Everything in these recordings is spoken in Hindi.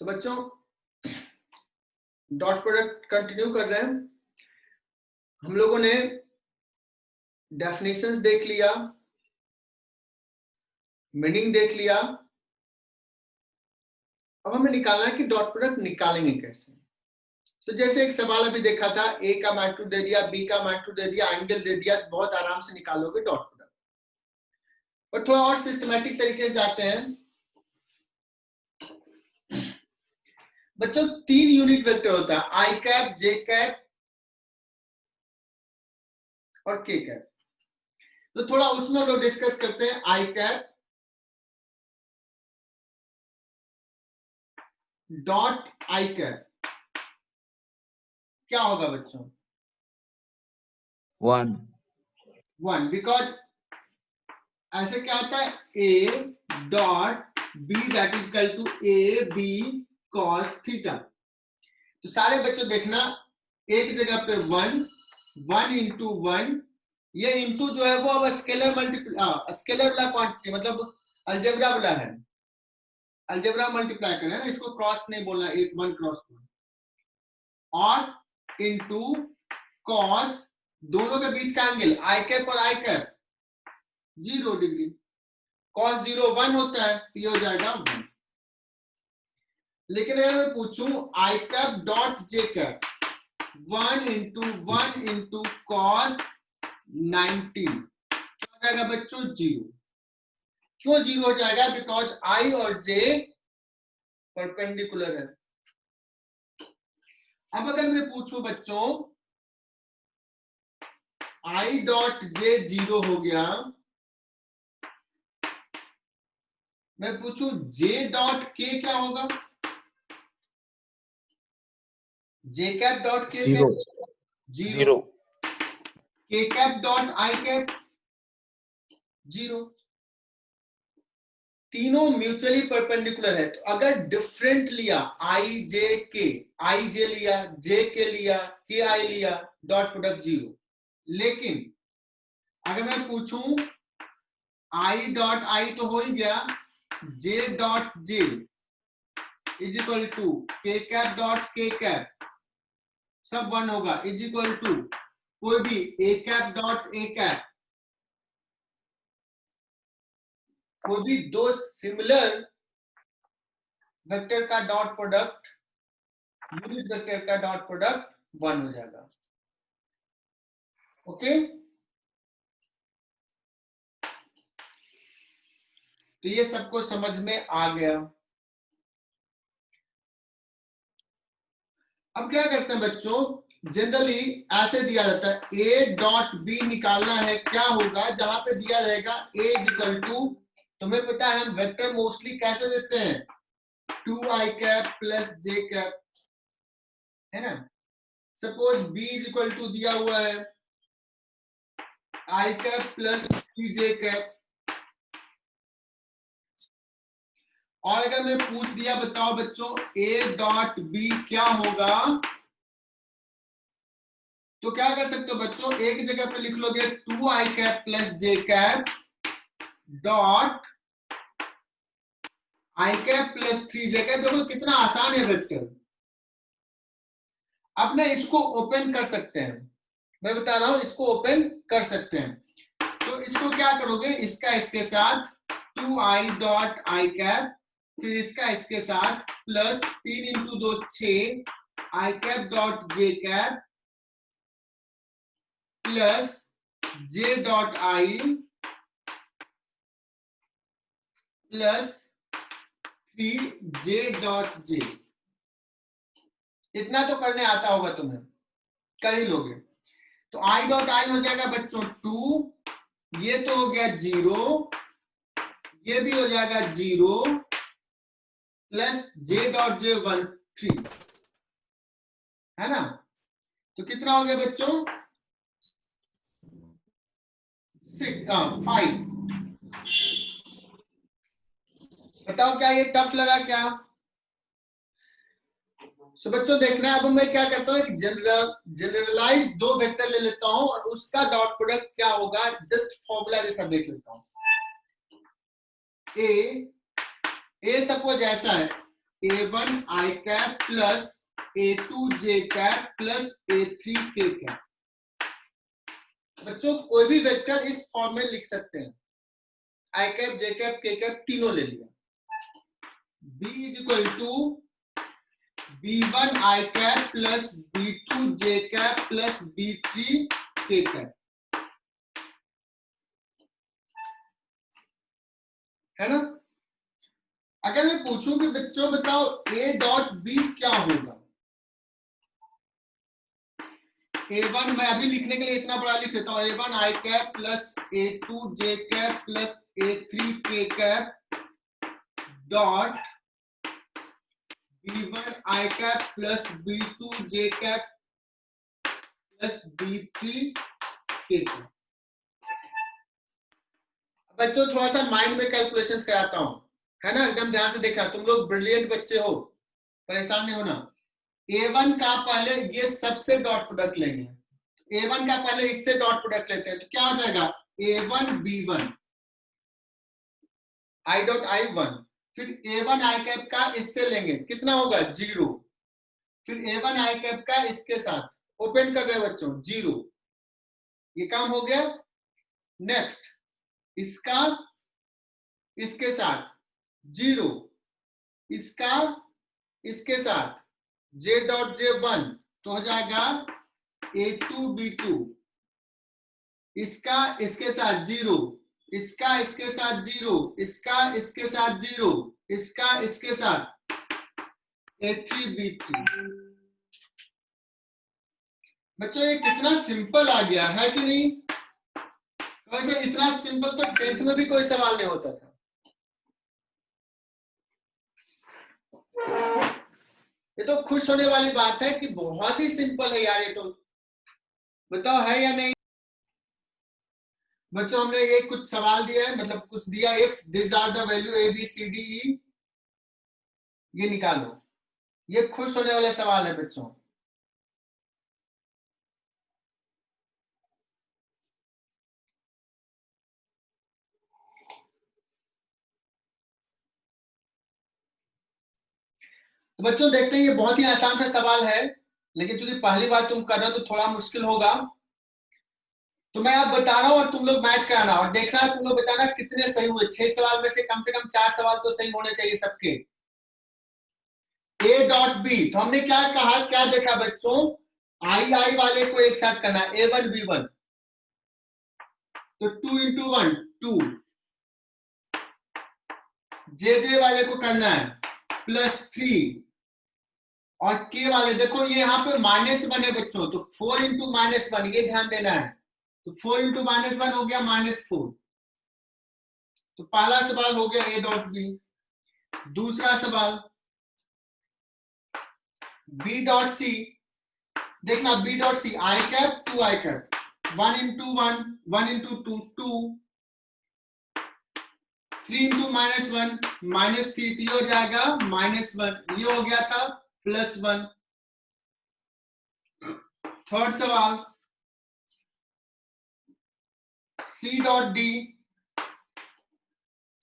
तो बच्चों डॉट प्रोडक्ट कंटिन्यू कर रहे हैं। हम लोगों ने डेफिनेशंस देख लिया, मीनिंग देख लिया। अब हमें निकालना है कि डॉट प्रोडक्ट निकालेंगे कैसे। तो जैसे एक सवाल अभी देखा था, ए का मैग्नीट्यूड दे दिया, बी का मैग्नीट्यूड दे दिया, एंगल दे दिया, बहुत आराम से निकालोगे डॉट प्रोडक्ट। पर थोड़ा और सिस्टमैटिक तरीके से जाते हैं। बच्चों 3 यूनिट वेक्टर होता है, आई कैप, जे कैप और के कैप। तो थोड़ा उसमें हम लोग डिस्कस करते हैं। I cap dot I cap क्या होगा बच्चों? 1 बिकॉज ऐसे क्या होता है, A dot B that is equal to A B cos theta. तो सारे बच्चों देखना, एक जगह पे 1 इंटू 1, ये इंटू जो है वो अब स्केलर स्केलर वाला क्वांटिटी, मतलब अलजेब्रा वाला है। अलजेब्रा मल्टीप्लाई करना है ना, इसको क्रॉस नहीं बोलना, 1 क्रॉस 1 और इंटू कॉस दोनों के बीच का एंगल आई कैप और आई कैप 0 डिग्री। कॉस 0 1 होता है, ये हो जाएगा 1। लेकिन अगर मैं पूछूं i cap dot j cap 1 into cos 90 क्या हो जाएगा बच्चों? 0। क्यों 0 हो जाएगा? बिकॉज आई और जे परपेंडिकुलर है। अब अगर मैं पूछूं बच्चों आई डॉट जे 0 हो गया, मैं पूछूं जे डॉट के क्या होगा? जे कैप डॉट के 0, के कैप डॉट आई कैप 0। तीनों म्यूचुअली परपेंडिकुलर है। तो अगर डिफरेंट लिया, आई जे के, आई जे लिया, जे के लिया, के आई लिया, डॉट प्रोडक्ट 0। लेकिन अगर मैं पूछूं आई डॉट आई तो हो ही गया, J dot J is equal to K cap dot K cap सब 1 होगा, इज इक्वल टू कोई भी A cap dot A cap, कोई भी दो सिमिलर वेक्टर का डॉट प्रोडक्ट, यूनिट वेक्टर का डॉट प्रोडक्ट 1 हो जाएगा। ओके, तो ये सबको समझ में आ गया। अब क्या करते हैं बच्चों, जनरली ऐसे दिया जाता है, ए डॉट बी निकालना है, क्या होगा जहां पे दिया रहेगा ए इज इक्वल टू, तुम्हें पता है हम वेक्टर मोस्टली कैसे देते हैं, 2i कैप प्लस जे कैप, है ना। Suppose B is equal to दिया हुआ है I cap plus J cap, और अगर मैं पूछ दिया बताओ बच्चों ए डॉट बी क्या होगा, तो क्या कर सकते हो बच्चों, एक जगह पे लिख लोगे 2i cap plus J cap dot I cap plus 3j cap. देखो कितना आसान है वेक्टर। अब ना इसको ओपन कर सकते हैं, मैं बता रहा हूं इसको ओपन कर सकते हैं। तो इसको क्या करोगे, इसका इसके साथ 2i डॉट आई कैप, फिर इसका इसके साथ plus 3 into 2 6 I cap dot j cap plus J dot I plus 3j dot J. इतना तो करने आता होगा तुम्हें, कर ही लोगे। तो आई डॉट आई हो जाएगा बच्चों 2, ये तो हो गया 0, ये भी हो जाएगा 0 प्लस जे डॉट जे 1 3, है ना। तो कितना हो गया बच्चों 5। बताओ क्या ये टफ लगा क्या? सो बच्चों देखना, अब मैं क्या करता हूँ, एक जनरलाइज 2 वेक्टर ले लेता हूं और उसका डॉट प्रोडक्ट क्या होगा जस्ट फॉर्मूला जैसा देख लेता हूं। ए सपोज ऐसा है, A1 I cap plus A2 J cap plus A3 K cap. बच्चों कोई भी वेक्टर इस फॉर्म में लिख सकते हैं, I cap J cap K cap तीनों ले लिया। B is equal to B1 I cap plus B2 J cap plus B3 K cap, है ना। अगर मैं पूछूं कि बच्चों बताओ A डॉट B क्या होगा, A1 मैं अभी लिखने के लिए इतना बड़ा लिख देता हूं, A1 I cap plus A2 J cap plus A3 K cap dot B1 I cap plus B2 J cap plus B3 K cap. बच्चों थोड़ा सा माइंड में कैलकुलेशंस कराता हूं, है ना, एकदम ध्यान से देखना, तुम लोग ब्रिलियंट बच्चे हो, परेशान नहीं होना। A1 का पहले ये सबसे डॉट प्रोडक्ट लेंगे, A1 का पहले इससे डॉट प्रोडक्ट लेते हैं, तो क्या हो जाएगा A1 B1 I dot I1, फिर A1 I कैप का इससे लेंगे, कितना होगा 0, फिर A1 I कैप का इसके साथ ओपन कर रहे बच्चों 0, ये काम हो गया। नेक्स्ट इसका इसके साथ 0, इसका इसके साथ J डॉट J1, तो हो जाएगा A2 B2, इसका इसके साथ 0, इसका इसके साथ 0, इसका इसके साथ 0, इसका इसके साथ A3 B3। बच्चों ये कितना सिंपल आ गया है कि नहीं, वैसे इतना सिंपल तो 10th में भी कोई सवाल नहीं होता था। ये तो खुश होने वाली बात है कि बहुत ही सिंपल है यार, ये तो बताओ है या नहीं। बच्चों हमने ये कुछ सवाल दिया है, मतलब कुछ दिया, if this are the value A B C D E, ये निकालो, ये खुश होने वाले सवाल है बच्चों। तो बच्चों देखते हैं, ये बहुत ही आसान सा सवाल है, लेकिन चूंकि पहली बार तुम कर रहे हो तो थोड़ा मुश्किल होगा, तो मैं अब बता रहा हूं और तुम लोग मैच कराना और देखना, तुम लोग बताना कितने सही हुए। 6 सवाल में से कम 4 सवाल तो सही होने चाहिए सबके। ए डॉट बी, तो हमने क्या कहा, क्या देखा बच्चों, आई आई वाले को एक साथ करना है, A1 B1, तो 2 इंटू 1 2, जे जे वाले को करना है प्लस 3, और के वाले देखो ये यहाँ पे -1 है बच्चों, तो 4 इंटू -1, ये ध्यान देना है, तो 4 इंटू -1 हो गया -4। तो पहला सवाल हो गया ए डॉट बी। दूसरा सवाल बी डॉट सी, देखना बी डॉट सी, आई कैप 2 आई कैप, 1 इंटू 1 1 इंटू 2 2, 3 इंटू -1 -3, तो ये हो जाएगा -1, ये हो गया था +1। थर्ड सवाल C dot D,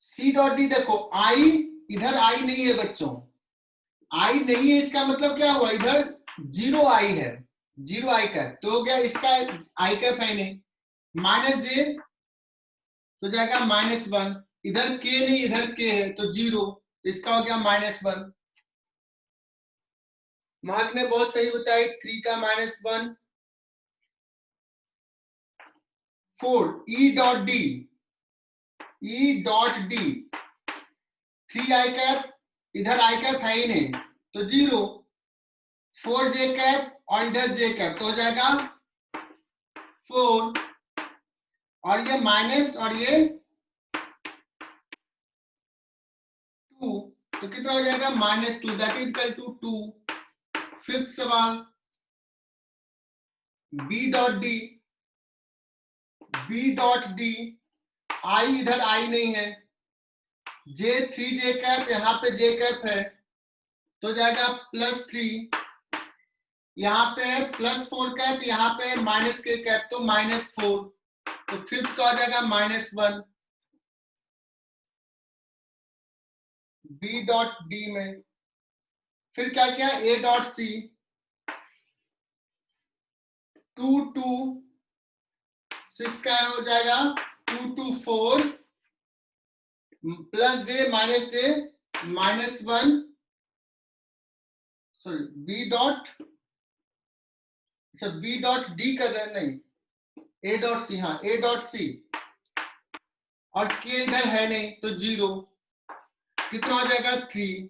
C dot D देखो आई, इधर आई नहीं है बच्चों, आई नहीं है, इसका मतलब क्या हुआ, इधर 0 आई है, 0 आई कैप, तो हो गया इसका आई कैप है नहीं, -j तो जाएगा -1, इधर के नहीं इधर के है तो 0, तो इसका हो गया -1। मार्क ने बहुत सही बताई, 3 का -1। 4 E dot D, E dot D 3 आई कैप, इधर आई कैप है ही नहीं तो 0, 4 जे कैप और इधर जे कैप, तो हो जाएगा 4, और ये माइनस और ये 2, तो कितना हो जाएगा -2, that is equal to 2। Fifth सवाल b dot d, b dot d, आई इधर आई नहीं है, J3 जे कैप, यहाँ पे जे कैप है, तो जाएगा +3, यहाँ पे +4 कैप, यहाँ पे -k कैप, तो -4, तो फिफ्थ का हो जाएगा -1 बी डॉट डी में। फिर क्या किया, ए डॉट सी 2 2 6 क्या हो जाएगा 2 2 4 प्लस जे माइनस जे -1 सॉरी बी डॉट, अच्छा बी डॉट डी कर रहे हैं, नहीं ए डॉट सी, हाँ ए डॉट सी और के इधर है नहीं तो 0, कितना हो जाएगा 3।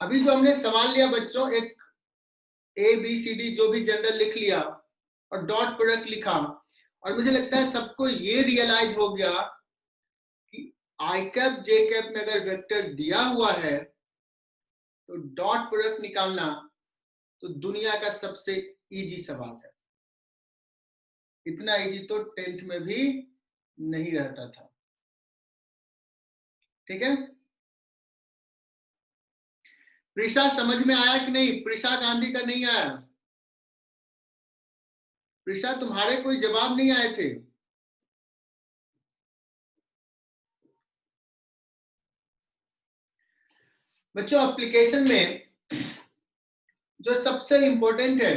अभी जो हमने सवाल लिया बच्चों, एक ए बी सी डी जो भी जनरल लिख लिया और डॉट प्रोडक्ट लिखा, और मुझे लगता है सबको ये रियलाइज हो गया कि आई कैप जे कैप में अगर वेक्टर दिया हुआ है तो डॉट प्रोडक्ट निकालना तो दुनिया का सबसे इजी सवाल है। इतना इजी तो 10th में भी नहीं रहता था। ठीक है, प्रिशा समझ में आया कि नहीं? प्रिशा गांधी का नहीं आया? प्रिशा तुम्हारे कोई जवाब नहीं आए थे? बच्चों एप्लीकेशन में जो सबसे इंपॉर्टेंट है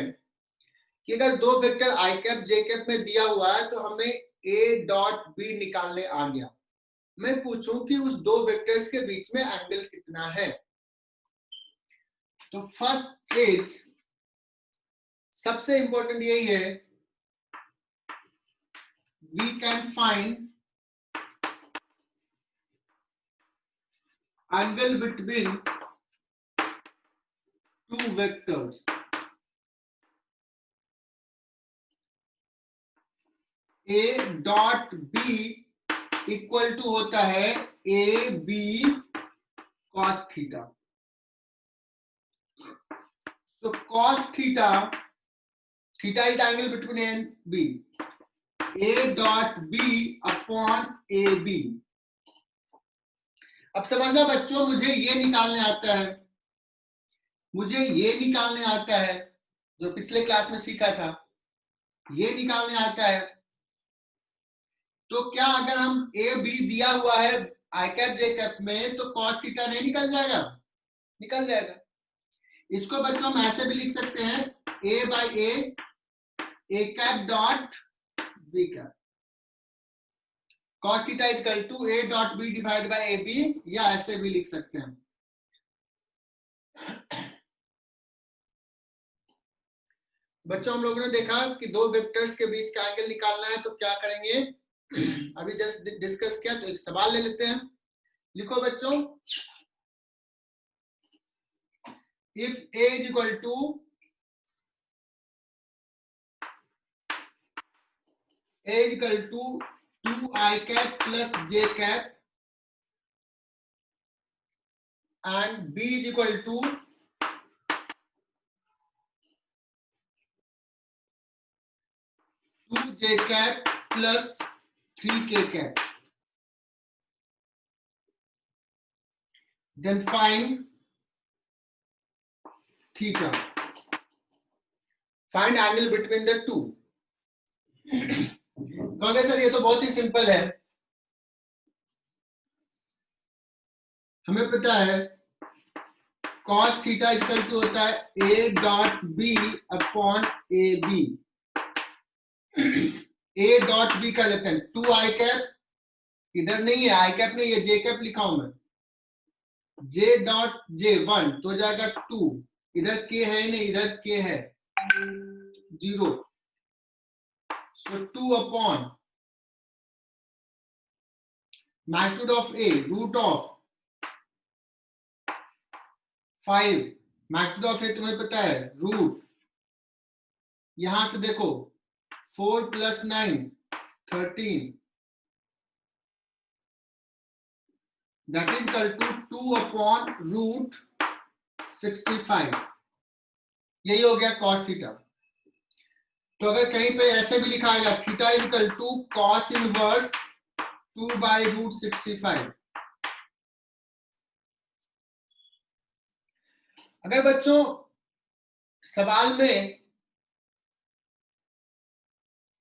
कि अगर दो वेक्टर आई कैप जे कैप में दिया हुआ है तो हमें ए डॉट बी निकालने आ गया, मैं पूछूं कि उस दो वेक्टर्स के बीच में एंगल कितना है। तो फर्स्ट इज, सबसे इंपॉर्टेंट यही है, we can find angle between two vectors. A dot B equal to होता है A B cos theta. So cos theta, theta is the angle between A and B. A dot B upon AB. अब समझना बच्चों, मुझे ये निकालने आता है, मुझे ये निकालने आता है, जो पिछले क्लास में सीखा था, ये निकालने आता है। तो क्या अगर हम ए बी दिया हुआ है आई कैप जे कैप में तो cos थीटा नहीं निकल जाएगा? निकल जाएगा। इसको बच्चों हम ऐसे भी लिख सकते हैं, a by a cap dot b cap, cos theta is equal to a dot b divide by ab, या ऐसे भी लिख सकते हैं। बच्चों हम लोगों ने देखा कि दो वेक्टर्स के बीच का एंगल निकालना है तो क्या करेंगे, अभी जस्ट डिस्कस किया, तो एक सवाल ले लेते हैं। लिखो बच्चों, if a is equal to a is equal to 2i cap plus j cap and b is equal to 2j cap plus 3k cap, then find theta, find angle between the two। कहोगे सर ये तो बहुत ही सिंपल है, हमें पता है cos थीटा इक्वल टू होता है a dot b upon A B. a dot b कर लेते हैं, 2 आई कैप, इधर नहीं है आई कैप नहीं है, जे कैप लिखा हूं मैं, j डॉट j 1 तो जाएगा 2, इधर k है नहीं, इधर k है 0, so 2 upon magnitude of a root of 5, magnitude of a तुम्हें पता है रूट, यहां से देखो 4 plus 9 13, that is equal to 2 upon root 65, यही हो गया cos थीटा। तो अगर कहीं पे ऐसे भी लिखा आएगा theta is equal to cos inverse 2 by root 65। अगर बच्चों सवाल में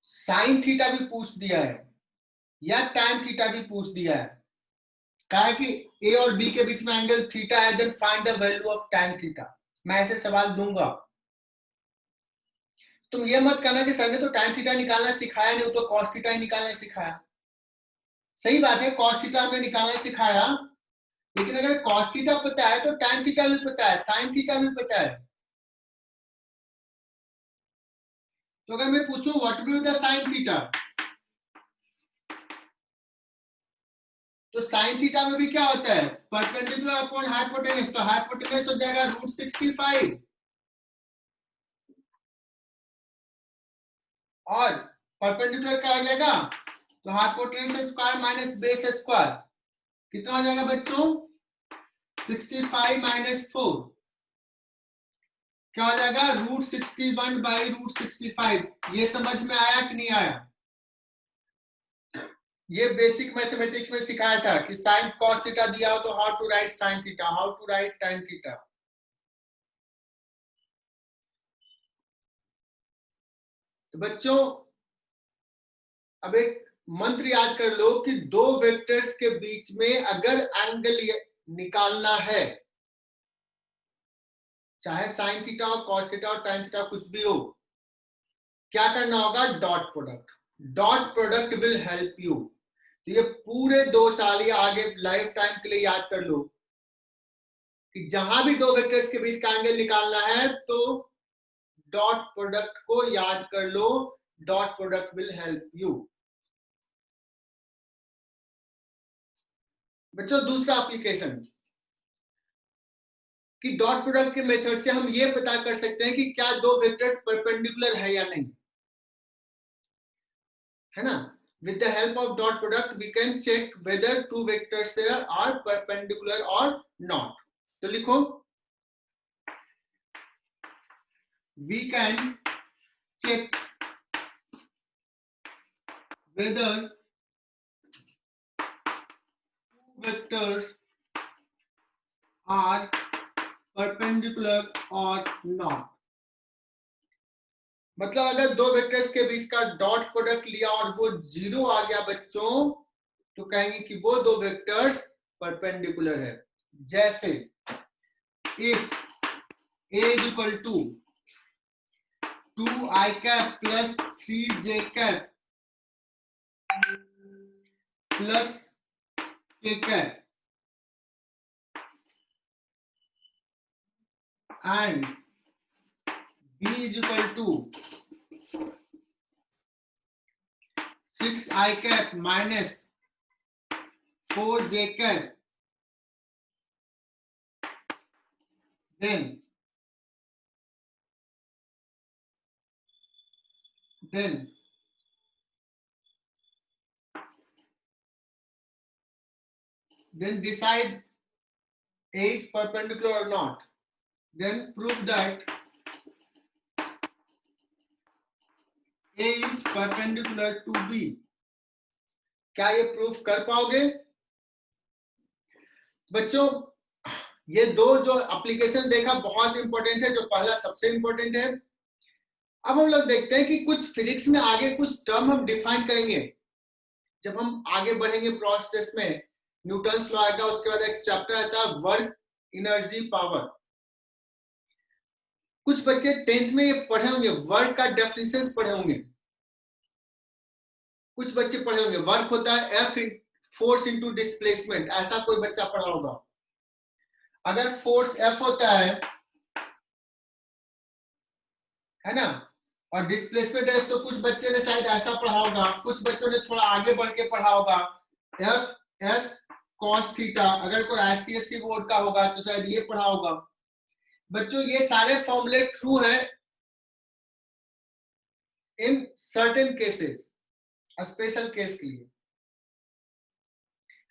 साइन थीटा भी पूछ दिया है या टैन थीटा भी पूछ दिया है कहा है कि ए और बी के बीच में एंगल थीटा है, then find the value of tan theta. मैं ऐसे सवाल दूंगा, तुम ये मत कहना कि सर ने तो tan थीटा निकालना सिखाया नहीं, वो तो cos थीटा ही निकालना सिखाया। सही बात है, cos थीटा हमने निकालना सिखाया, लेकिन अगर cos थीटा पता है तो tan थीटा भी पता है, sin थीटा भी पता है। तो अगर मैं पूछूं what will the sin theta, तो sin थीटा में भी क्या होता है, परपेंडिकुलर अपॉन हाइपोटेनस, तो हाइपोटेनस हो जाएगा √65 और परपेंडिकुलर क्या हो जाएगा, तो hypotenuse square minus base square कितना हो जाएगा बच्चों, 65 माइनस 4 क्या हो जाएगा, √61/√65। ये समझ में आया कि नहीं आया? ये बेसिक मैथमेटिक्स में सिखाया था कि साइन कॉस थीटा दिया हो तो how to write sine theta, how to write tan theta. तो बच्चों अब एक मंत्र याद कर लो कि दो वेक्टर्स के बीच में अगर एंगल निकालना है, चाहे साइन थीटा हो, कॉस थीटा हो, tan थीटा कुछ भी हो, क्या करना होगा, dot product. Dot product will help you. तो ये पूरे 2 साल या आगे लाइफ टाइम के लिए याद कर लो कि जहां भी दो वेक्टर्स के बीच का एंगल निकालना है तो डॉट प्रोडक्ट को याद कर लो, dot product will help you. बच्चों दूसरा एप्लीकेशन कि डॉट प्रोडक्ट के मेथड से हम ये पता कर सकते हैं कि क्या दो वेक्टर्स परपेंडिकुलर है या नहीं, है ना। With the help of dot product we can check whether two vectors are perpendicular और नॉट। तो लिखो, we can check whether two vectors are perpendicular or not। मतलब अगर दो वेक्टर्स के बीच का डॉट प्रोडक्ट लिया और वो 0 आ गया बच्चों, तो कहेंगे कि वो दो वेक्टर्स परपेंडिकुलर है। जैसे if a is equal to 2i cap plus 3j cap plus k cap and b is equal to 6i cap minus 4j cap, then decide a is perpendicular or not, then prove that a is perpendicular to b। क्या ये प्रूफ कर पाओगे बच्चों? ये दो जो एप्लीकेशन देखा बहुत इंपॉर्टेंट है, जो पहला सबसे इंपॉर्टेंट है। अब हम लोग देखते हैं कि कुछ फिजिक्स में आगे कुछ टर्म हम डिफाइन करेंगे जब हम आगे बढ़ेंगे प्रोसेस में। न्यूटन्स लॉ आएगा, उसके बाद एक चैप्टर आता है वर्क एनर्जी पावर। कुछ बच्चे 10th में ये पढ़े होंगे, वर्क का डेफिनेशन पढ़े होंगे। कुछ बच्चे पढ़े होंगे वर्क होता है एफ फोर्स इनटू डिस्प्लेसमेंट, ऐसा कोई बच्चा पढ़ा होगा। अगर फोर्स एफ होता है ना, और डिस्प्लेसमेंट है, तो कुछ बच्चे ने शायद ऐसा पढ़ा होगा, कुछ बच्चों ने थोड़ा आगे बढ़ के पढ़ा होगा एफ एस कॉस थीटा। अगर कोई ICSE बोर्ड का होगा तो शायद ये पढ़ा होगा। बच्चों ये सारे फॉर्मूले ट्रू है in certain cases, special case के लिए।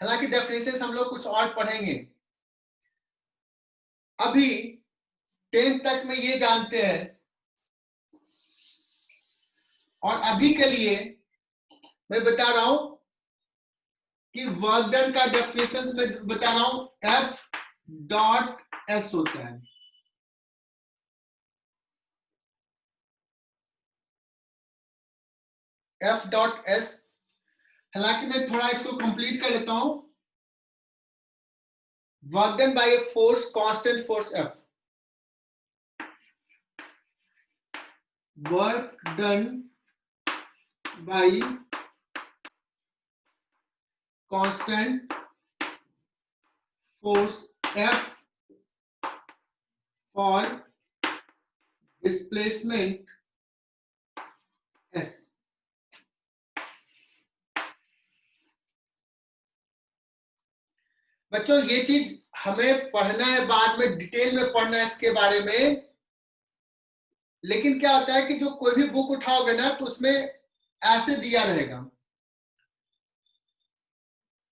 हालांकि डेफिनेशन हम लोग कुछ और पढ़ेंगे। अभी 10th तक में ये जानते हैं, और अभी के लिए मैं बता रहा हूं कि वर्क डन का डेफिनेशन में बता रहा हूं एफ डॉट एस होता है। एफ डॉट एस, हालांकि मैं थोड़ा इसको कंप्लीट कर लेता हूं। Work done by a force, constant force F. Work done by constant force F for displacement S. बच्चों ये चीज हमें पढ़ना है, बाद में डिटेल में पढ़ना है इसके बारे में। लेकिन क्या होता है कि जो कोई भी बुक उठाओगे ना तो उसमें ऐसे दिया रहेगा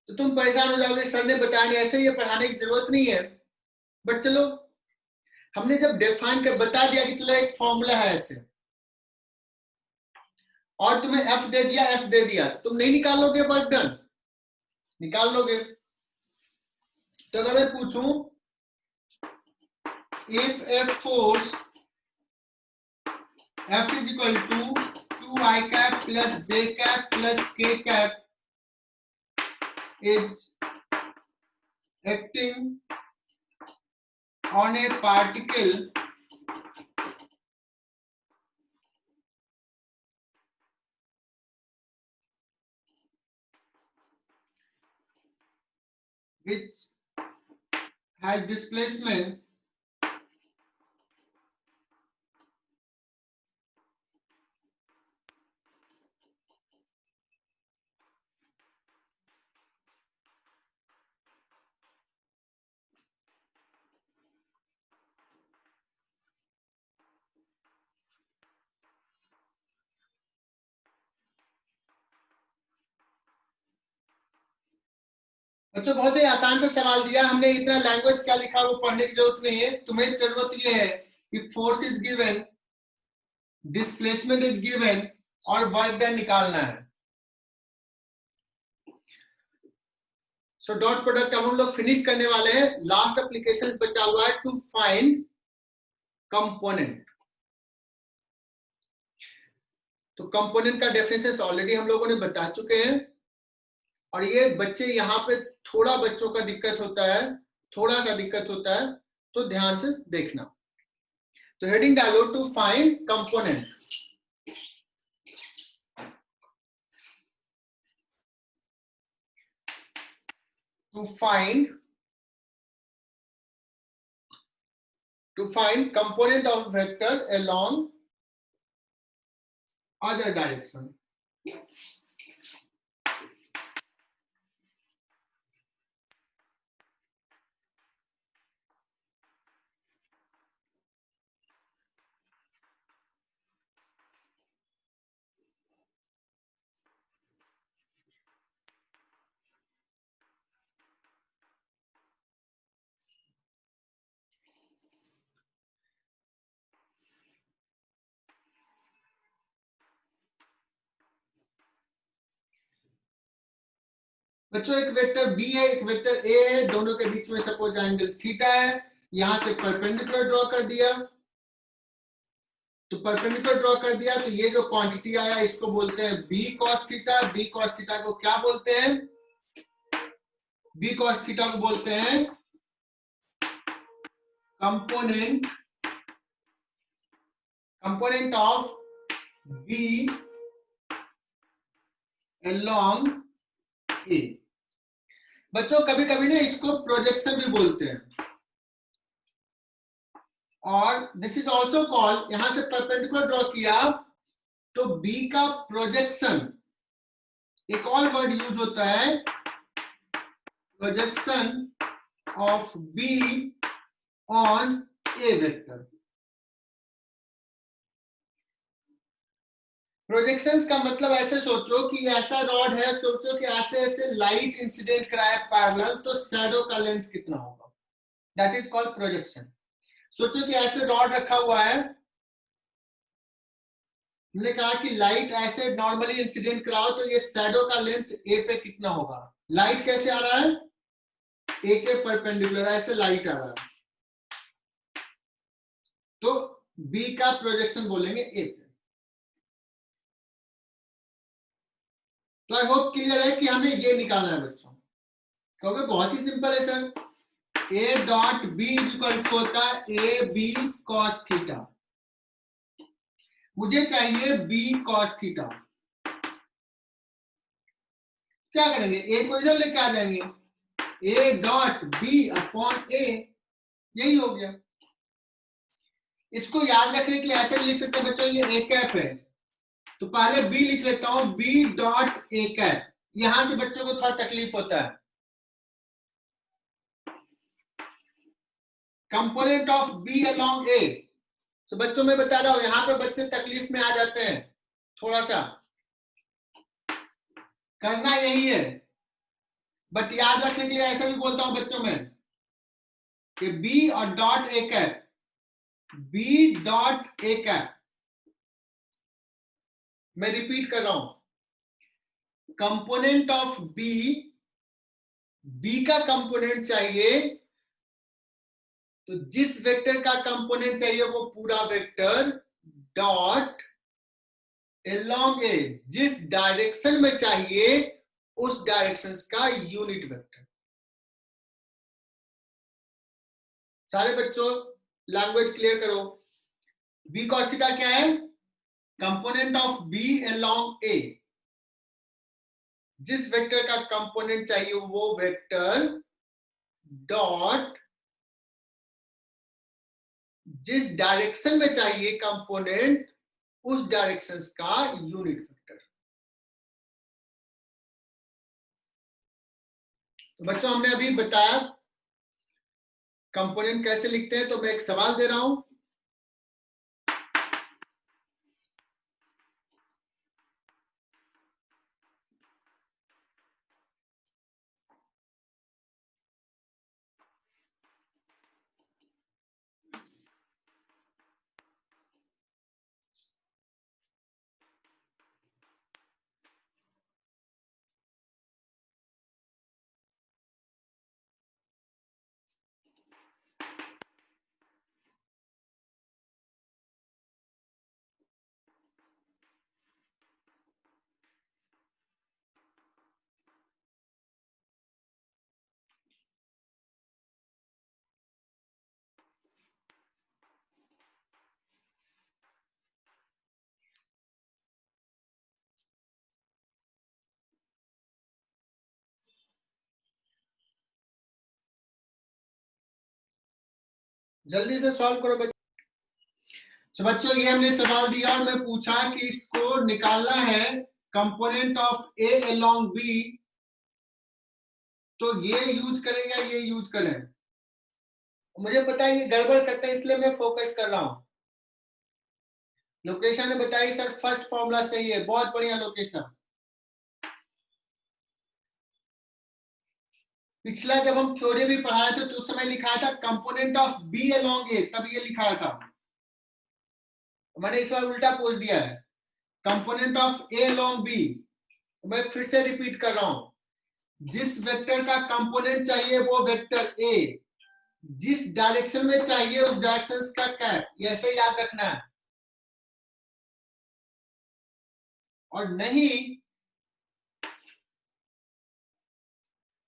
तो तुम परेशान हो जाओगे, सर ने बताया नहीं, ऐसे ये पढ़ाने की जरूरत नहीं है। बट चलो, हमने जब डिफाइन कर बता दिया कि चलो एक फॉर्मूला है ऐसे, और तुम्हें F दे दिया, S दे दिया, तो तुम नहीं निकालोगे वर्क डन? निकाल लोगे। तो अगर मैं पूछूं if a force F is equal to 2i cap plus j cap plus k cap is acting on a particle which has displacement बच्चों बहुत ही आसान सा सवाल दिया हमने, इतना लैंग्वेज क्या लिखा वो पढ़ने की जरूरत नहीं है। तुम्हें जरूरत ये है कि force is given, displacement is given और वर्क डन निकालना है। सो डॉट प्रोडक्ट अब हम लोग फिनिश करने वाले हैं। लास्ट एप्लीकेशन बचा हुआ है टू फाइंड कंपोनेंट। तो कंपोनेंट का डेफिनेशन ऑलरेडी हम लोगों ने बता चुके हैं, और ये बच्चे यहाँ पे थोड़ा बच्चों का दिक्कत होता है, थोड़ा सा दिक्कत होता है, तो ध्यान से देखना। तो हेडिंग डालो to find component. to find component of vector along other direction. बच्चों एक वेक्टर बी है, एक वेक्टर ए है, दोनों के बीच में सपोज एंगल थीटा है, यहां से परपेंडिकुलर ड्रॉ कर दिया। तो परपेंडिकुलर ड्रॉ कर दिया तो ये जो क्वांटिटी आया इसको बोलते हैं B cos theta. B cos theta को क्या बोलते हैं? बी कॉस थीटा को बोलते हैं कंपोनेंट ऑफ बी along ए। बच्चों कभी कभी ना इसको प्रोजेक्शन भी बोलते हैं, और दिस इज ऑल्सो कॉल्ड, यहां से परपेंडिकुलर ड्रॉ किया तो बी का प्रोजेक्शन, एक और वर्ड यूज होता है projection of be on A vector. Projections का मतलब ऐसे सोचो कि ऐसा रॉड है, सोचो कि ऐसे ऐसे लाइट इंसिडेंट कराए पैरेलल, तो शैडो का लेंथ कितना होगा, दैट इज कॉल्ड प्रोजेक्शन। सोचो कि ऐसे रॉड रखा हुआ है, हमने कहा कि लाइट ऐसे नॉर्मली इंसिडेंट कराओ तो ये शैडो का लेंथ ए पे कितना होगा। लाइट कैसे आ रहा है? ए के परपेंडिकुलर ऐसे लाइट आ रहा है, तो बी का प्रोजेक्शन बोलेंगे ए पे। तो आई होप क्लियर है कि हमें ये निकालना है बच्चों। कहोगे बहुत ही सिंपल है sir. A dot B equal to होता है ए बी कॉस थीटा। मुझे चाहिए बी कॉस थीटा। क्या करेंगे, ए को इधर लेके आ जाएंगे, ए डॉट बी अपॉन ए, यही हो गया। इसको याद रखने के लिए ऐसे लिख सकते हैं बच्चों, ये ए कैप है तो पहले बी लिख लेता हूं, बी डॉट ए कैप। यहां से बच्चों को थोड़ा तकलीफ होता है। कंपोनेंट ऑफ बी अलोंग ए, तो बच्चों में बता रहा हूं, यहां पे बच्चे तकलीफ में आ जाते हैं थोड़ा सा। करना यही है, बट याद रखने के लिए ऐसा भी बोलता हूं बच्चों में कि बी और dot A cap, B dot A cap. मैं रिपीट कर रहा हूं, कंपोनेंट ऑफ बी, बी का कंपोनेंट चाहिए तो जिस वेक्टर का कंपोनेंट चाहिए वो पूरा वेक्टर डॉट अलोंग ए, जिस डायरेक्शन में चाहिए उस डायरेक्शन का यूनिट वेक्टर। सारे बच्चों लैंग्वेज क्लियर करो। बी कॉस थीटा क्या है, कंपोनेंट ऑफ बी अलोंग ए, जिस वेक्टर का कंपोनेंट चाहिए वो वेक्टर डॉट जिस डायरेक्शन में चाहिए कंपोनेंट उस डायरेक्शन का यूनिट वेक्टर। तो बच्चों हमने अभी बताया कंपोनेंट कैसे लिखते हैं, तो मैं एक सवाल दे रहा हूं। जल्दी से सॉल्व करो बच्चों। तो बच्चों ये हमने सवाल दिया और मैं पूछा कि इसको निकालना है component of A along B, तो ये यूज करें या ये यूज करें। मुझे पता है ये गड़बड़ करते हैं इसलिए मैं फोकस कर रहा हूं। लोकेशन ने बताई सर फर्स्ट फॉर्मूला सही है, बहुत बढ़िया लोकेशन। पिछला जब हम थ्योरी भी पढ़ाए थे तो उस समय लिखाया था कंपोनेंट ऑफ बी अलोंग ए, तब ये लिखाया था। मैंने इस बार उल्टा पूछ दिया है, component of A along B. मैं फिर से रिपीट कर रहा हूं, जिस वेक्टर का कंपोनेंट चाहिए वो वेक्टर ए, जिस डायरेक्शन में चाहिए उस डायरेक्शन का कैप, ये ऐसे याद रखना है। और नहीं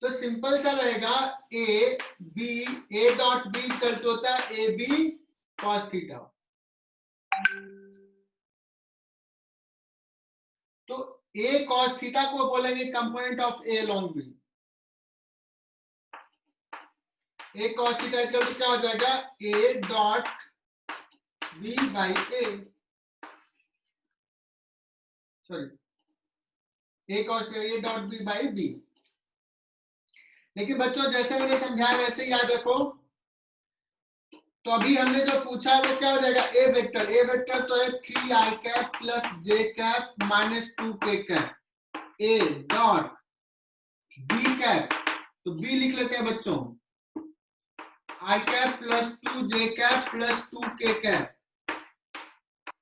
तो सिंपल सा रहेगा, A B, A dot B equal to होता है ए बी कॉस थीटा। तो ए कॉस थीटा को बोलेंगे component of A along B. A cos theta equal to क्या हो जाएगा, A dot B by A, sorry A cos A dot B by B. लेकिन बच्चों जैसे मैंने समझाया वैसे ही याद रखो। तो अभी हमने जो पूछा है वो क्या हो जाएगा, ए वेक्टर तो है 3i cap plus J cap minus 2k cap, a dot b cap, तो बी लिख लेते हैं बच्चों, i cap plus 2j cap plus 2k cap.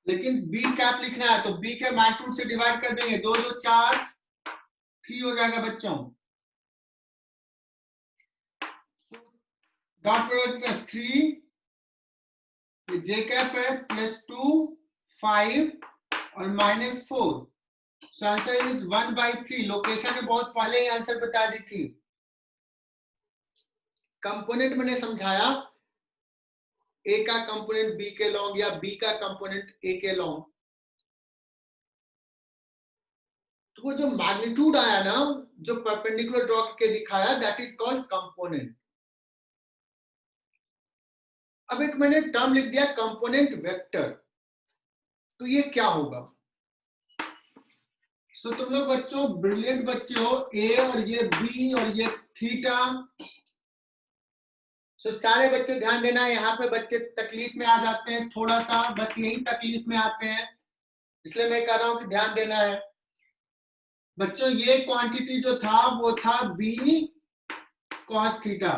लेकिन बी कैप लिखना है तो बी के मैग्नीट्यूड से डिवाइड कर देंगे, 2 2 4 3 हो जाएगा बच्चों। डॉट प्रोडक्ट 3 जे कैप है प्लस 2 5 और minus 4, so answer is 1/3। Location ने बहुत पहले ही आंसर बता दी थी। कंपोनेंट मैंने समझाया, ए का कंपोनेंट बी के लॉन्ग या बी का कंपोनेंट ए के लॉन्ग, तो वो जो मैग्नीट्यूड आया ना, जो परपेंडिकुलर ड्रॉ करके दिखाया, दैट इज कॉल्ड कंपोनेंट। अब एक मैंने टर्म लिख दिया कंपोनेंट वेक्टर, तो ये क्या होगा? सो तुम लोग बच्चों ब्रिलियंट बच्चे हो, ए और ये बी और ये थीटा। सो सारे बच्चे ध्यान देना, यहाँ पे बच्चे तकलीफ में आ जाते हैं थोड़ा सा, बस यही तकलीफ में आते हैं, इसलिए मैं कह रहा हूं कि ध्यान देना है बच्चों। ये क्वांटिटी जो था वो था बी कॉस थीटा,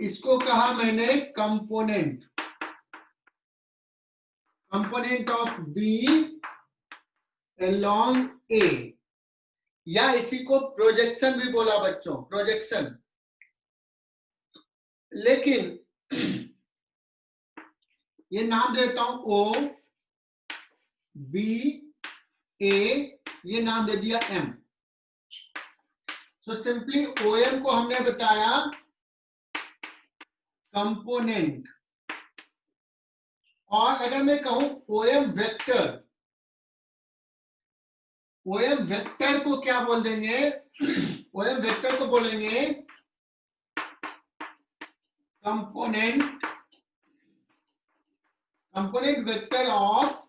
इसको कहा मैंने component, component of B along A, या इसी को प्रोजेक्शन भी बोला बच्चों, प्रोजेक्शन। लेकिन ये नाम देता हूं ओ बी ए, ये नाम दे दिया M. So simply O M को हमने बताया कंपोनेंट, और अगर मैं कहूं O M vector, O M vector को क्या बोल देंगे? ओ एम वेक्टर को बोलेंगे component, component vector of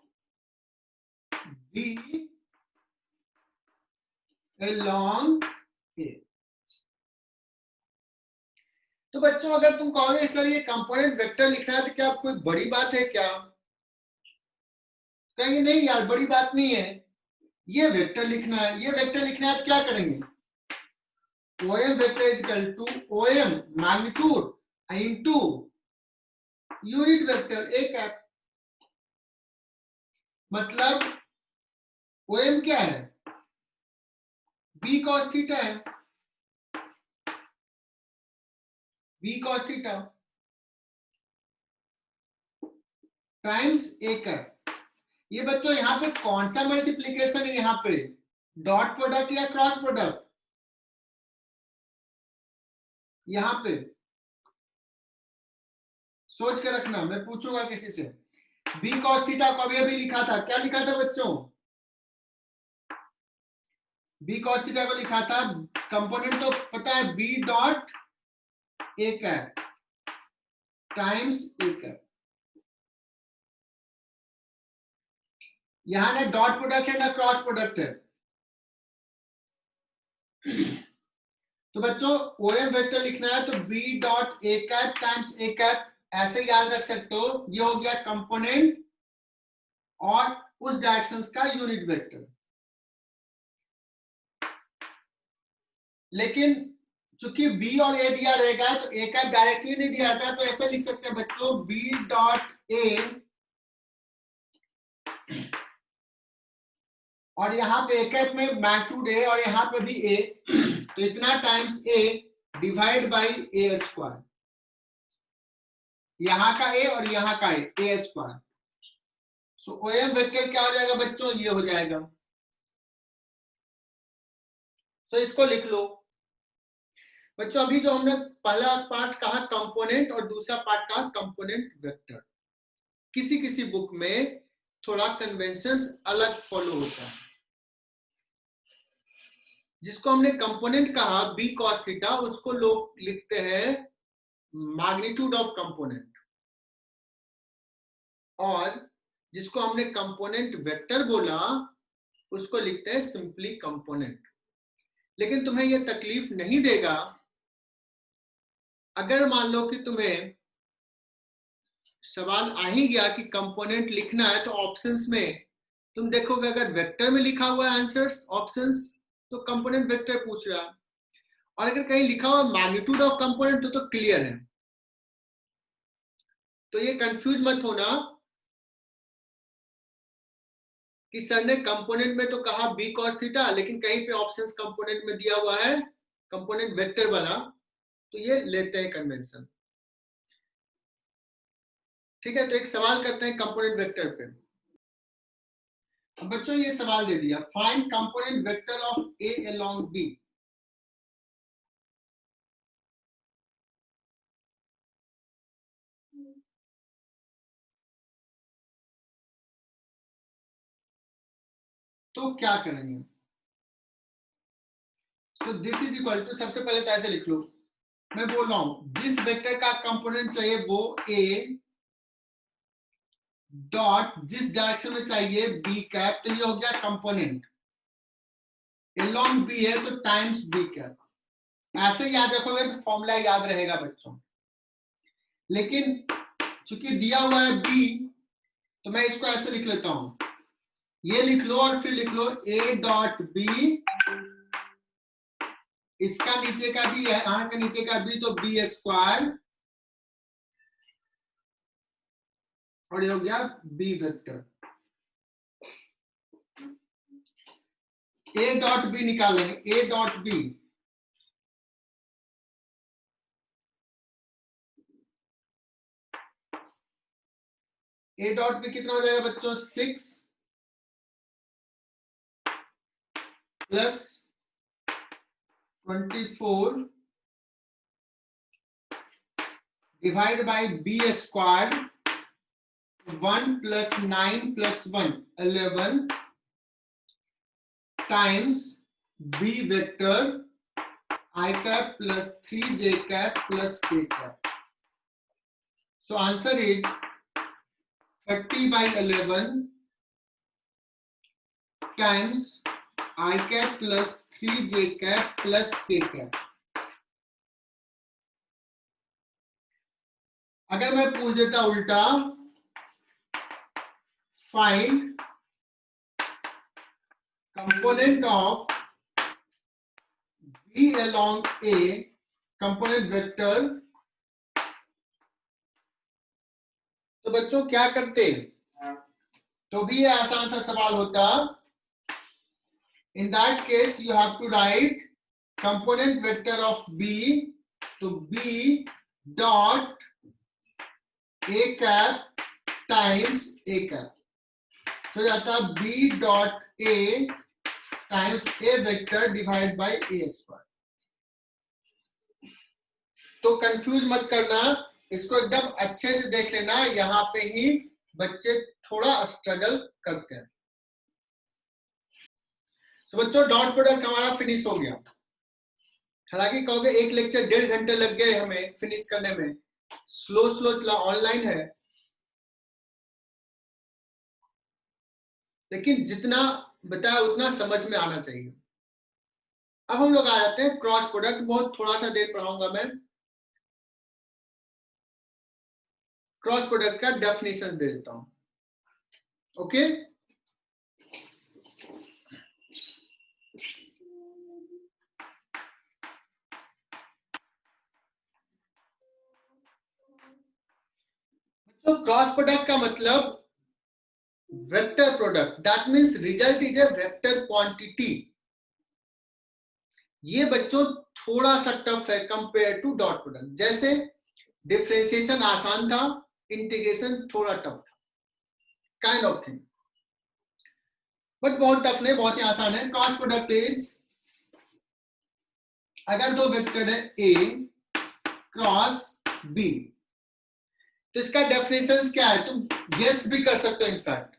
B along A. तो बच्चों अगर तुम कहोगे सर ये कंपोनेंट वेक्टर लिखना है तो क्या कोई बड़ी बात है क्या? कहेंगे नहीं यार बड़ी बात नहीं है, ये वेक्टर लिखना है, ये वेक्टर लिखना है तो क्या करेंगे? O M vector is equal to O M magnitude into unit vector A cap. मतलब ओ एम क्या है? बी कॉस थीटा है, B cos theta times A cap. ये बच्चों यहाँ पे कौन सा मल्टीप्लीकेशन है? यहाँ पे डॉट प्रोडक्ट या क्रॉस प्रोडक्ट? यहाँ पे सोच के रखना, मैं पूछूंगा किसी से। बी कॉस थीटा को अभी लिखा था, क्या लिखा था बच्चों? बी कॉस थीटा को लिखा था, कंपोनेंट तो पता है B dot A cap times A cap. यहां ना डॉट प्रोडक्ट है ना क्रॉस प्रोडक्ट है। तो बच्चों ओ एम वेक्टर लिखना है तो B dot A cap times A cap, ऐसे याद रख सकते हो। ये हो गया कंपोनेंट और उस डायरेक्शंस का यूनिट वेक्टर। लेकिन चूंकि बी और ए दिया रहेगा तो ए कैप डायरेक्टली नहीं दिया जाता, तो ऐसे लिख सकते हैं बच्चों बी डॉट ए, और यहाँ पे ए कैप में मैग्नीट्यूड ए और यहाँ पे भी ए, तो इतना times A divide by A square, यहाँ का ए और यहाँ का ए स्क्वायर। सो ओ एम वेक्टर क्या हो जाएगा बच्चों? ये हो जाएगा। सो इसको लिख लो बच्चों। अभी जो हमने पहला पार्ट कहा कंपोनेंट और दूसरा पार्ट कहा कंपोनेंट वेक्टर, किसी किसी बुक में थोड़ा कन्वेंशन अलग फॉलो होता है। जिसको हमने कंपोनेंट कहा बी कॉस थीटा, उसको लोग लिखते हैं मैग्नीट्यूड ऑफ कंपोनेंट, और जिसको हमने कंपोनेंट वेक्टर बोला उसको लिखते हैं सिंपली कंपोनेंट। लेकिन तुम्हें यह तकलीफ नहीं देगा अगर मान लो कि तुम्हें सवाल आ ही गया कि कंपोनेंट लिखना है, तो ऑप्शंस में तुम देखोगे अगर वेक्टर में लिखा हुआ है आंसर्स ऑप्शंस, तो कंपोनेंट वेक्टर पूछ रहा है, और अगर कहीं लिखा हुआ मैग्नीट्यूड ऑफ कंपोनेंट तो क्लियर है। तो ये कंफ्यूज मत होना कि सर ने कंपोनेंट में तो कहा बी कॉस थीटा, लेकिन कहीं पे ऑप्शंस कंपोनेंट में दिया हुआ है कंपोनेंट वेक्टर वाला, तो ये लेते हैं कन्वेंशन। ठीक है, तो एक सवाल करते हैं कंपोनेंट वेक्टर पे। बच्चों ये सवाल दे दिया, find component vector of A along B. तो क्या करेंगे? So this is equal to, सबसे पहले तो ऐसे लिख लो, मैं बोल रहा हूं जिस वेक्टर का कंपोनेंट चाहिए वो ए डॉट जिस डायरेक्शन में चाहिए बी कैप, तो ये हो गया कंपोनेंट। एलॉन्ग बी है तो टाइम्स बी कैप, ऐसे याद रखोगे तो फॉर्मूला याद रहेगा बच्चों। लेकिन चूंकि दिया हुआ है बी, तो मैं इसको ऐसे लिख लेता हूं, ये लिख लो और फिर लिख लो ए डॉट बी, इसका नीचे का भी है, यहां का नीचे का भी, तो बी स्क्वायर, और ये हो गया b vector. A dot b निकालेंगे, a dot b A dot b कितना हो जाएगा बच्चों? 6 plus 24 divide by b square, 1 plus 9 plus 1 11 times b vector I cap plus 3j cap plus k cap. So answer is 30 by 11 times I cap plus 3j cap plus k cap. अगर मैं पूछ देता उल्टा, find component of B along A component vector, तो बच्चों क्या करते? तो भी ये आसान सा सवाल होता। In that case you have to write component vector of B, तो B dot A cap times A cap, तो जाता B dot A times A vector divided by A square। तो कंफ्यूज मत करना, इसको एकदम अच्छे से देख लेना, यहां पे ही बच्चे थोड़ा स्ट्रगल करते हैं। तो बच्चों डॉट प्रोडक्ट हमारा फिनिश हो गया। हालांकि कहोगे एक लेक्चर 1.5 घंटे लग गए हमें फिनिश करने में, स्लो स्लो चला, ऑनलाइन है, लेकिन जितना बताया उतना समझ में आना चाहिए। अब हम लोग आ जाते हैं क्रॉस प्रोडक्ट, बहुत थोड़ा सा देर पढ़ाऊंगा मैं। क्रॉस प्रोडक्ट का डेफिनेशन दे देता हूं, ओके। तो क्रॉस प्रोडक्ट का मतलब vector product, that means result is a vector quantity. ये बच्चों थोड़ा सा टफ है कंपेयर टू डॉट प्रोडक्ट। जैसे डिफरेंशिएशन आसान था, इंटीग्रेशन थोड़ा टफ था, काइंड ऑफ थिंग, बट बहुत टफ नहीं, बहुत ही आसान है। क्रॉस प्रोडक्ट इज, अगर दो वेक्टर है ए क्रॉस बी, तो इसका डेफिनेशन क्या है तुम गेस भी कर सकते हो। इनफैक्ट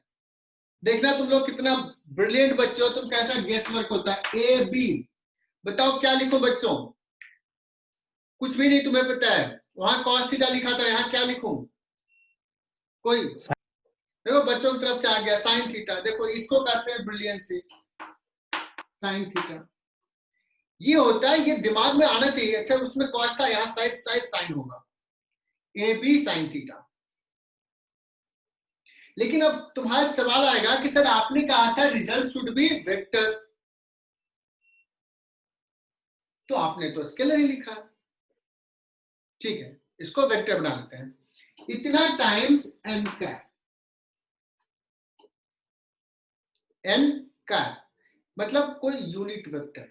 देखना तुम लोग कितना ब्रिलियंट बच्चे हो, तुम कैसा गेस वर्क होता है। ए बी, बताओ क्या लिखो बच्चों? कुछ भी नहीं तुम्हें पता है, वहां कॉस थीटा लिखा था, यहाँ क्या लिखूं? कोई देखो बच्चों की तरफ से आ गया साइन थीटा, देखो इसको कहते हैं ब्रिलियंसी, साइन थीटा। ये होता है, ये दिमाग में आना चाहिए। अच्छा उसमें कॉस था, यहाँ साइड साइड साइन होगा, ए बी साइन थीटा। लेकिन अब तुम्हारा सवाल आएगा कि सर आपने कहा था रिजल्ट शुड बी वेक्टर, तो आपने तो स्केलर ही लिखा। ठीक है, इसको वेक्टर बना लेते हैं, इतना times N cap. N cap मतलब कोई यूनिट वेक्टर।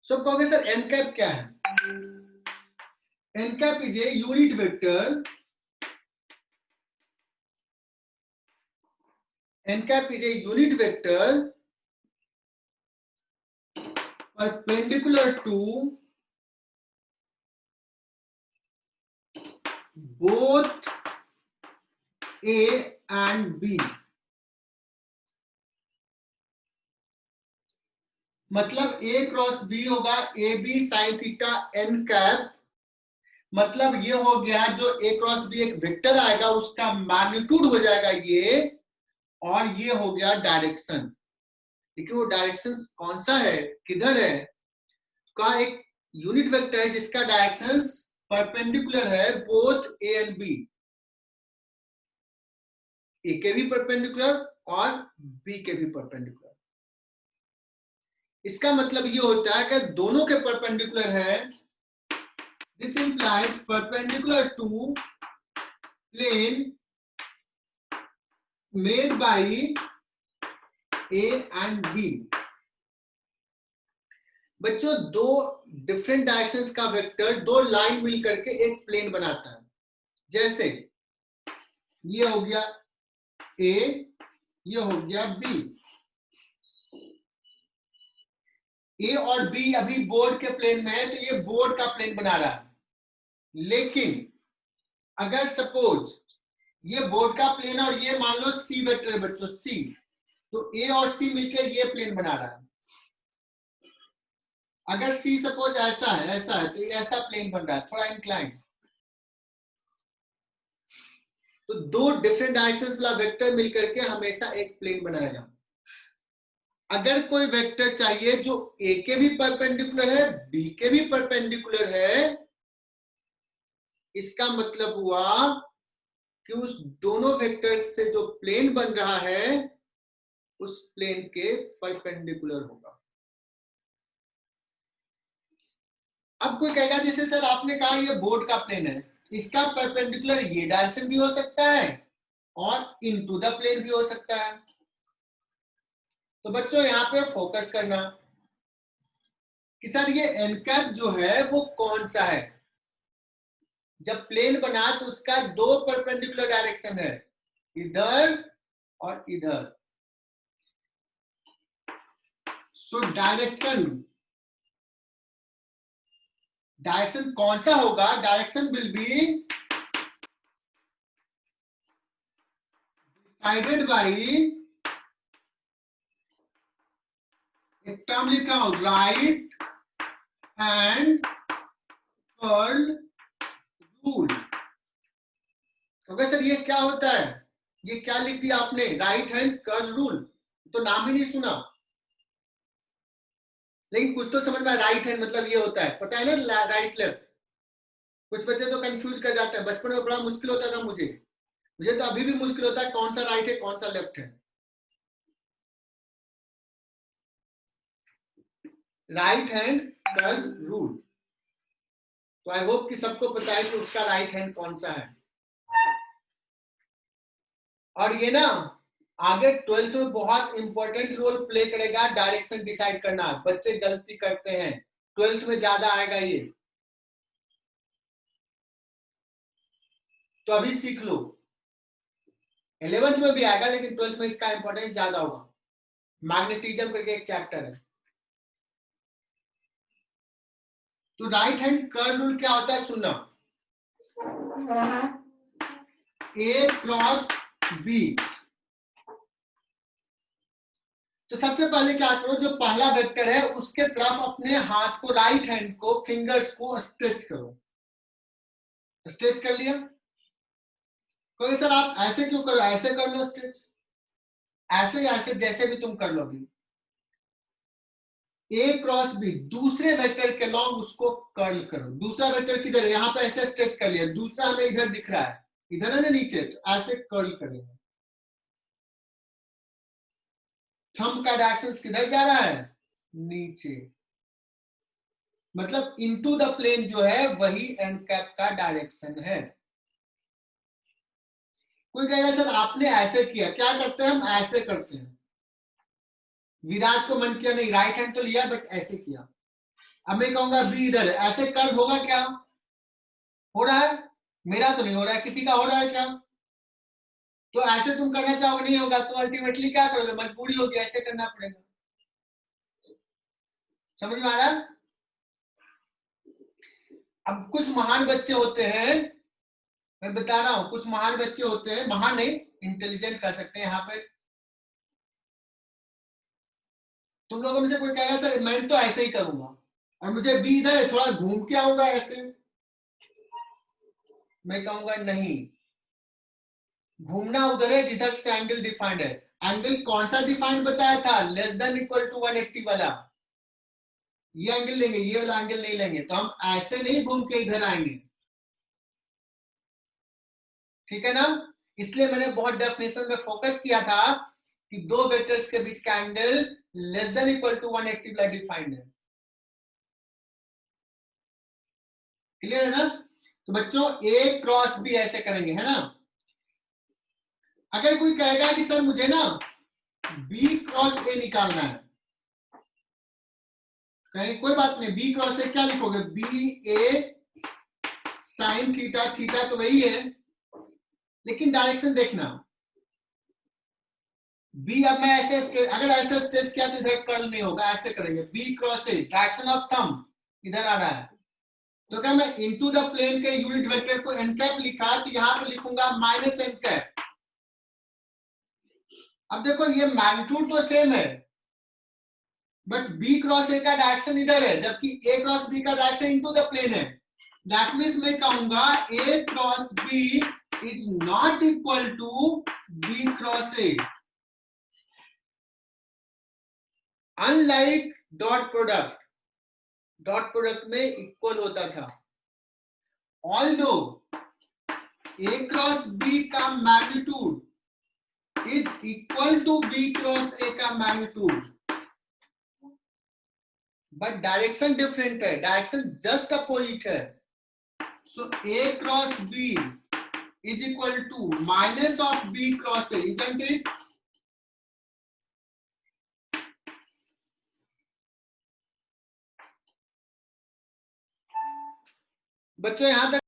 सब कहोगे सर एन कैप क्या है? N cap is a unit vector, N cap is a unit vector perpendicular to both A and B, मतलब ए क्रॉस बी होगा A B sine theta N cap, मतलब ये हो गया जो ए क्रॉस बी एक वेक्टर आएगा उसका मैग्नीट्यूड हो जाएगा ये, और ये हो गया डायरेक्शन। लेकिन वो डायरेक्शन कौन सा है, किधर है, का एक यूनिट वेक्टर है जिसका डायरेक्शन परपेंडिकुलर है बोथ ए एंड बी, ए के भी परपेंडिकुलर और बी के भी परपेंडिकुलर। इसका मतलब ये होता है कि दोनों के परपेंडिकुलर है, this implies perpendicular to plane made by A and B. बच्चों दो डिफरेंट डायरेक्शंस का वेक्टर दो लाइन मिल करके एक प्लेन बनाता है। जैसे ये हो गया ए, ये हो गया बी। ए और बी अभी बोर्ड के प्लेन में है तो ये बोर्ड का प्लेन बना रहा है, लेकिन अगर सपोज ये बोर्ड का प्लेन और ये मान लो सी वेक्टर है बच्चों सी, तो ए और सी मिलकर ये प्लेन बना रहा है। अगर सी सपोज ऐसा है तो ये ऐसा प्लेन बन रहा है थोड़ा इंक्लाइन। तो दो डिफरेंट डायरेक्शंस वाला वेक्टर मिलकर के हमेशा एक प्लेन बनाएगा। अगर कोई वेक्टर चाहिए जो ए के भी परपेंडिकुलर है बी के भी परपेंडिकुलर है, इसका मतलब हुआ कि उस दोनों वेक्टर से जो प्लेन बन रहा है उस प्लेन के परपेंडिकुलर होगा। अब कोई कहेगा जैसे सर आपने कहा ये बोर्ड का प्लेन है, इसका परपेंडिकुलर ये डायरेक्शन भी हो सकता है और इनटू द प्लेन भी हो सकता है। तो बच्चों यहां पे फोकस करना कि सर ये एन कैप जो है वो कौन सा है। जब प्लेन बना तो उसका दो परपेंडिकुलर डायरेक्शन है, इधर और इधर। सो डायरेक्शन कौन सा होगा, direction will be decided by एक टर्म लिख रहा हूं, राइट हैंड कर्ल रूल। तो सर ये क्या होता है, ये क्या लिख दिया आपने, राइट हैंड कर्ल रूल, तो नाम ही नहीं सुना, लेकिन कुछ तो समझ में, राइट हैंड मतलब ये होता है, पता है ना राइट लेफ्ट। कुछ बच्चे तो कंफ्यूज कर जाते हैं, बचपन में बड़ा मुश्किल होता था मुझे तो अभी भी मुश्किल होता है कौन सा राइट है कौन सा लेफ्ट है। राइट हैंड कर्ल रूल, तो आई होप कि सबको पता है कि उसका राइट हैंड कौन सा है। और ये ना आगे 12th में बहुत इंपॉर्टेंट रोल प्ले करेगा, डायरेक्शन डिसाइड करना। बच्चे गलती करते हैं, 12th में ज्यादा आएगा ये, तो अभी सीख लो। 11th में भी आएगा लेकिन 12th में इसका इंपॉर्टेंस ज्यादा होगा। मैग्नेटिज्म करके एक चैप्टर है। तो राइट हैंड कर्ल रूल क्या होता है सुनना, ए क्रॉस बी। तो सबसे पहले क्या करो, जो पहला वेक्टर है उसके तरफ अपने हाथ को, राइट हैंड को, फिंगर्स को स्ट्रेच करो। स्ट्रेच कर लिया, कोई सर आप ऐसे क्यों करो, ऐसे कर लो स्ट्रेच, ऐसे ऐसे जैसे भी तुम कर लो। अभी ए क्रॉस बी दूसरे वेक्टर के लॉन्ग उसको कर्ल करो। दूसरा वेक्टर किधर है, यहाँ पे ऐसे स्ट्रेच कर लिया, दूसरा हमें इधर दिख रहा है, इधर है ना नीचे, तो ऐसे कर्ल करेंगे। थंब का डायरेक्शन किधर जा रहा है, नीचे, मतलब इनटू द प्लेन जो है वही एंड कैप का डायरेक्शन है। कोई कहेगा सर आपने ऐसे किया, क्या करते हैं हम, ऐसे करते हैं। विराज को मन किया नहीं, राइट हैंड तो लिया बट ऐसे किया। अब मैं कहूंगा बी इधर है, ऐसे कर्व होगा क्या, हो रहा है, मेरा तो नहीं हो रहा है, किसी का हो रहा है क्या। तो ऐसे तुम करना चाहोगे नहीं होगा, तो अल्टीमेटली क्या करोगे, मजबूरी होगी ऐसे करना पड़ेगा। समझ में आ रहा है। अब कुछ महान बच्चे होते हैं मैं बता रहा हूं, कुछ महान बच्चे होते हैं, महान नहीं, इंटेलिजेंट कह सकते हैं यहाँ पे। तुम लोगों में से कोई कहेगा सर मैं तो ऐसे ही करूंगा, और मुझे बी इधर है, थोड़ा घूम के आऊंगा ऐसे। मैं कहूंगा नहीं, घूमना उधर है जिधर से एंगल डिफाइंड है। एंगल कौन सा डिफाइंड बताया था? लेस देन इक्वल टू 180 वाला। ये एंगल लेंगे, ये वाला एंगल नहीं लेंगे। तो हम ऐसे नहीं घूम के इधर आएंगे, ठीक है ना। इसलिए मैंने बहुत डेफिनेशन में फोकस किया था कि दो वेक्टर्स के बीच का angle less than equal to 180 वाला डिफाइंड है। क्लियर है ना। तो बच्चों ए क्रॉस बी ऐसे करेंगे, है ना। अगर कोई कहेगा कि सर मुझे ना बी क्रॉस ए निकालना है, कहें कोई बात नहीं, बी क्रॉस ए क्या लिखोगे? बी ए साइन थीटा, थीटा तो वही है, लेकिन डायरेक्शन देखना। बी, अब मैं ऐसे अगर ऐसे स्ट्रेच किया तो इधर कर्ल नहीं होगा, ऐसे करेंगे। B cross A, direction of thumb इधर आ रहा है, तो क्या मैं इनटू द प्लेन के यूनिट वेक्टर को एन कैप लिखा, तो यहां पे लिखूंगा माइनस एन कैप। अब देखो ये मैग्नीट्यूड तो सेम है, बट बी क्रॉस ए का डायरेक्शन इधर है, जबकि ए क्रॉस बी का डायरेक्शन इनटू द प्लेन है। दैट मींस मैं कहूंगा a cross b is not equal to b cross a. Unlike dot product, dot product में इक्वल होता था। ऑल्दो ए क्रॉस बी का magnitude is equal to b cross a का मैग्नीट्यूड, बट डायरेक्शन डिफरेंट है, डायरेक्शन जस्ट अपोजिट है। So a cross b is equal to minus of b cross a, isn't it? बच्चों यहां तक